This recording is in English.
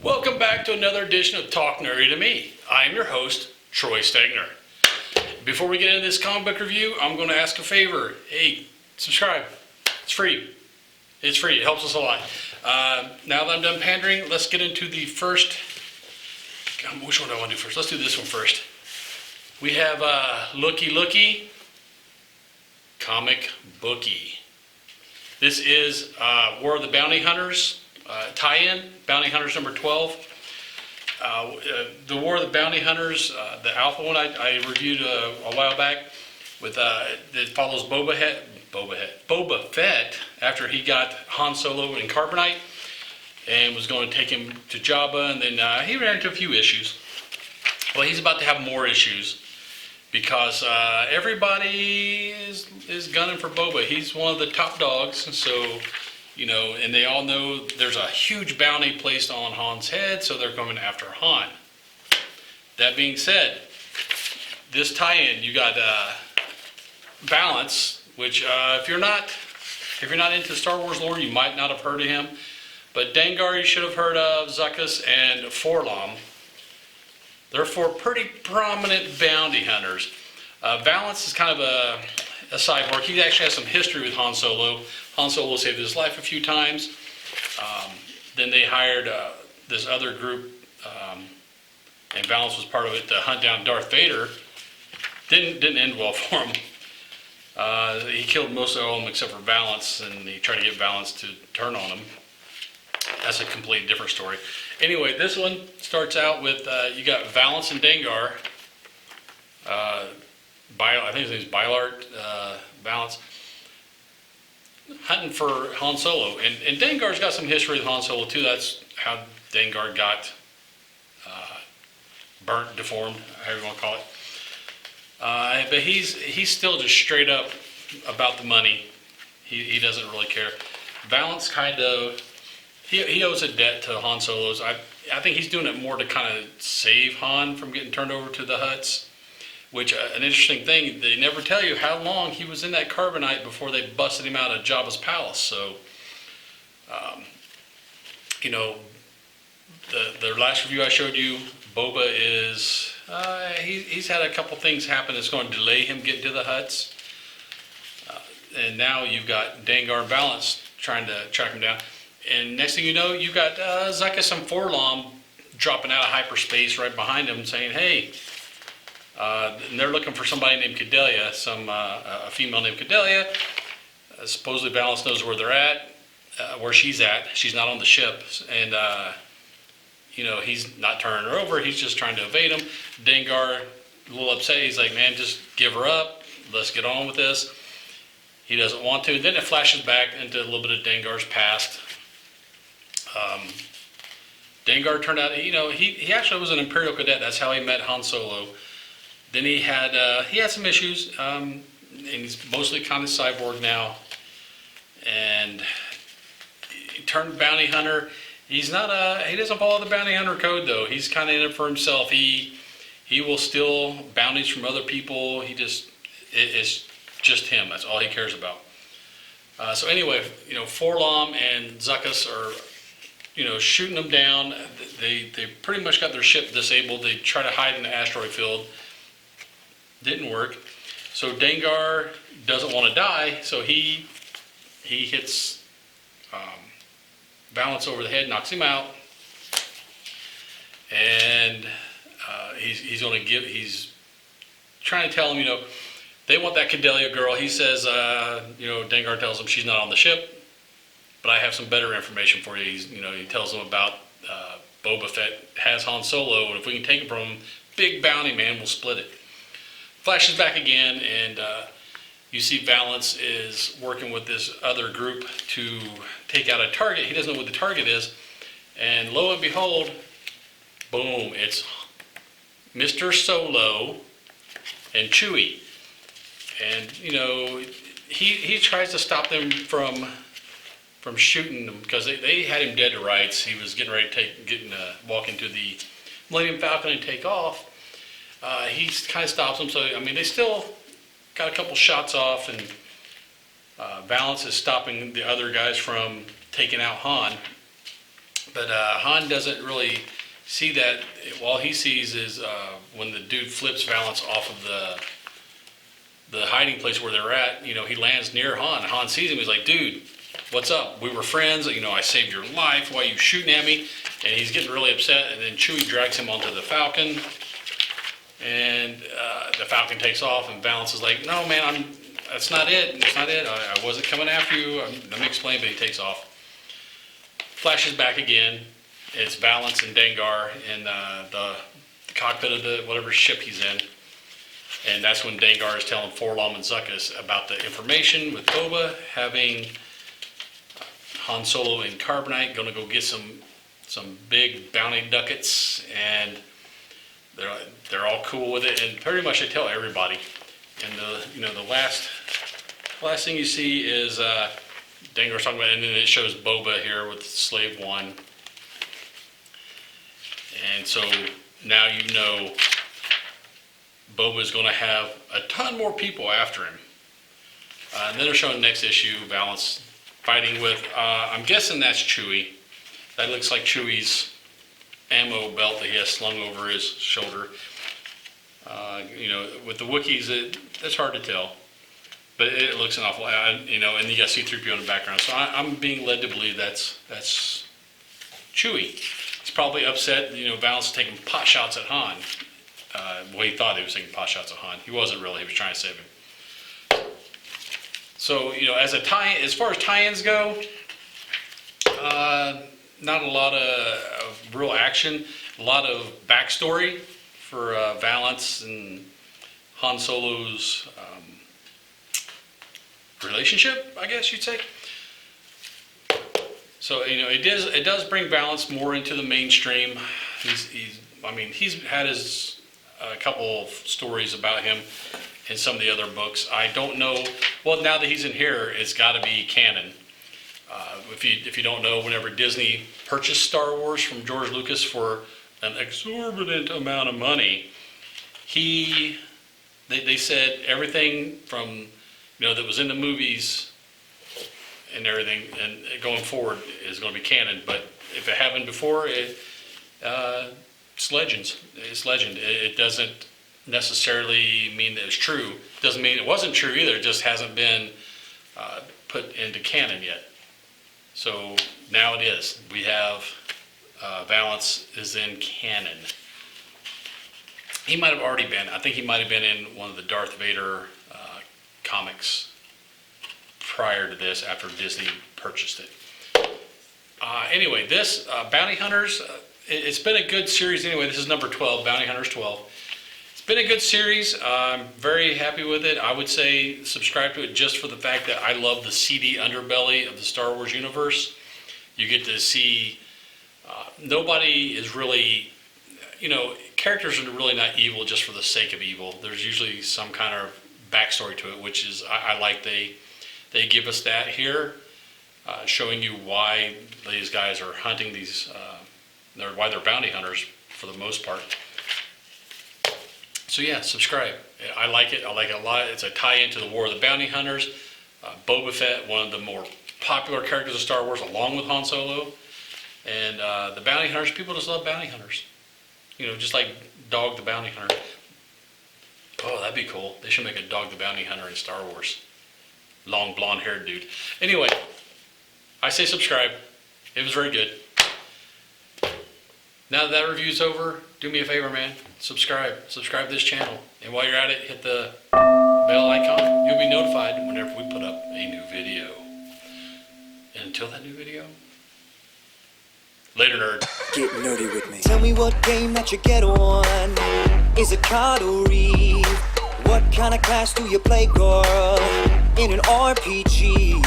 Welcome back to another edition of Talk Nerdy to Me. I am your host, Troy Stegner. Before we get into this comic book review, I'm going to ask a favor. Hey, subscribe. It's free. It's free. It helps us a lot. Now that I'm done pandering, let's get into the first. Which one do I want to do first? Let's do this one first. We have Looky Comic Bookie. This is War of the Bounty Hunters tie-in, Bounty Hunters number 12. The War of the Bounty Hunters, the alpha one I reviewed a while back, with it follows Boba Fett after he got Han Solo in carbonite and was going to take him to Jabba, and then he ran into a few issues. Well, he's about to have more issues because everybody is gunning for Boba. He's one of the top dogs, so you know, and they all know there's a huge bounty placed on Han's head, so they're coming after Han. That being said, this tie-in, you got Valance, which if you're not into Star Wars lore, you might not have heard of him. But DENGAR you should have heard of, Zuckuss, and Forlom. They're four pretty prominent bounty hunters. Valance is kind of a cyborg. He actually has some history with Han Solo. Han Solo saved his life a few times. Then they hired this other group, and Valance was part of it, to hunt down Darth Vader. Didn't end well for him. He killed most of them except for Valance, and he tried to get Valance to turn on him. That's a completely different story. Anyway, this one starts out with you got Valance and DENGAR. I think his name's Bylart, Valance, hunting for Han Solo. And DENGAR's got some history with Han Solo too. That's how DENGAR got burnt, deformed, however you want to call it. But he's still just straight up about the money. He doesn't really care. Valance kind of, he owes a debt to Han Solo's. I think he's doing it more to kind of save Han from getting turned over to the Hutts. Which, an interesting thing, they never tell you how long he was in that carbonite before they busted him out of Jabba's palace. So, you know, the last review I showed you, Boba is, he's had a couple things happen that's going to delay him getting to the Hutts. And now you've got DENGAR and Valance trying to track him down. And next thing you know, you've got Zuckuss and Forlom dropping out of hyperspace right behind him saying, hey, and they're looking for somebody named Cadelia, a female named Cadelia. Supposedly Valance knows where they're at, where she's at. She's not on the ship, and you know, he's not turning her over. He's just trying to evade him. DENGAR, a little upset. He's like, man, just give her up. Let's get on with this. He doesn't want to. Then it flashes back into a little bit of DENGAR's past. DENGAR turned out, you know, he actually was an Imperial cadet. That's how he met Han Solo. Then he had some issues, and he's mostly kind of cyborg now. And he turned bounty hunter. He doesn't follow the bounty hunter code though. He's kind of in it for himself. He will steal bounties from other people. It's just him. That's all he cares about. So anyway, you know, Forlom and Zuckuss are, you know, shooting them down. They pretty much got their ship disabled. They try to hide in the asteroid field. Didn't work. So DENGAR doesn't want to die, so he hits Valance over the head, knocks him out, and he's trying to tell him, you know, they want that Cadelia girl. He says, you know, DENGAR tells him she's not on the ship, but I have some better information for you. He tells him about Boba Fett has Han Solo, and if we can take it from him, big bounty, man, we'll split it. Flashes back again, and you see Valance is working with this other group to take out a target. He doesn't know what the target is, and lo and behold, boom, it's Mr. Solo and Chewie. And you know, he tries to stop them from shooting them because they had him dead to rights. He was getting ready to walk into the Millennium Falcon and take off. He kind of stops them. So I mean, they still got a couple shots off, and Valance is stopping the other guys from taking out Han. But Han doesn't really see that. All he sees is when the dude flips Valance off of the hiding place where they're at. You know, he lands near Han. Han sees him. He's like, dude, what's up? We were friends. You know, I saved your life. Why are you shooting at me? And he's getting really upset. And then Chewie drags him onto the Falcon. And the Falcon takes off. And Valance is like, no, man, that's not it. That's not it. I wasn't coming after you. Let me explain. But he takes off. Flashes back again. It's Valance and Dengar in the cockpit of the whatever ship he's in. And that's when Dengar is telling Forlom and Zuckuss about the information with Boba having Han Solo and Carbonite going to go get some big bounty ducats, and they're all cool with it. And pretty much they tell everybody. And the last thing you see is Dengar's talking about, and then it shows Boba here with Slave One. And so now you know Boba's going to have a ton more people after him. And then they're showing the next issue, Valance fighting with, I'm guessing that's Chewie. That looks like Chewie's ammo belt that he has slung over his shoulder. With the Wookiees, that's hard to tell. But it looks an awful lot, and you got C-3PO in the background. So I'm being led to believe that's Chewie. He's probably upset, Valance is taking pot shots at Han. He thought he was taking pot shots at Han. He wasn't really, he was trying to save him. So, as far as tie-ins go, not a lot of real action. A lot of backstory for Valance and Han Solo's relationship, I guess you'd say. So, it does bring Valance more into the mainstream. He's had his a couple of stories about him in some of the other books. I don't know. Well, now that he's in here, it's got to be canon. If you don't know, whenever Disney purchased Star Wars from George Lucas for an exorbitant amount of money, they said everything from that was in the movies and everything, and going forward is going to be canon. But if it happened before, it's legends. It's legend. It doesn't necessarily mean that it's true. It doesn't mean it wasn't true either. It just hasn't been put into canon yet. So now it is. We have Valance is in canon. He might have already been. I think he might have been in one of the Darth Vader comics prior to this, after Disney purchased it. Anyway, this Bounty Hunters, it's been a good series anyway. This is number 12, Bounty Hunters 12. It's been a good series. I'm very happy with it. I would say subscribe to it just for the fact that I love the seedy underbelly of the Star Wars universe. You get to see nobody is really, characters are really not evil just for the sake of evil. There's usually some kind of backstory to it, which is I like they give us that here, showing you why these guys are hunting these, why they're bounty hunters for the most part. So yeah, subscribe. I like it. I like it a lot. It's a tie-in to the War of the Bounty Hunters. BOBA FETT, one of the more popular characters of Star Wars, along with Han Solo. And the bounty hunters, people just love bounty hunters. Just like Dog the Bounty Hunter. Oh, that'd be cool. They should make a Dog the Bounty Hunter in Star Wars. Long blonde-haired dude. Anyway, I say subscribe. It was very good. Now that review's over, do me a favor, man. Subscribe to this channel. And while you're at it, hit the bell icon. You'll be notified whenever we put up a new video. And until that new video, later, nerd. Get nerdy with me. Tell me what game that you get on. Is it COD or Reeve? What kind of class do you play, girl? In an RPG?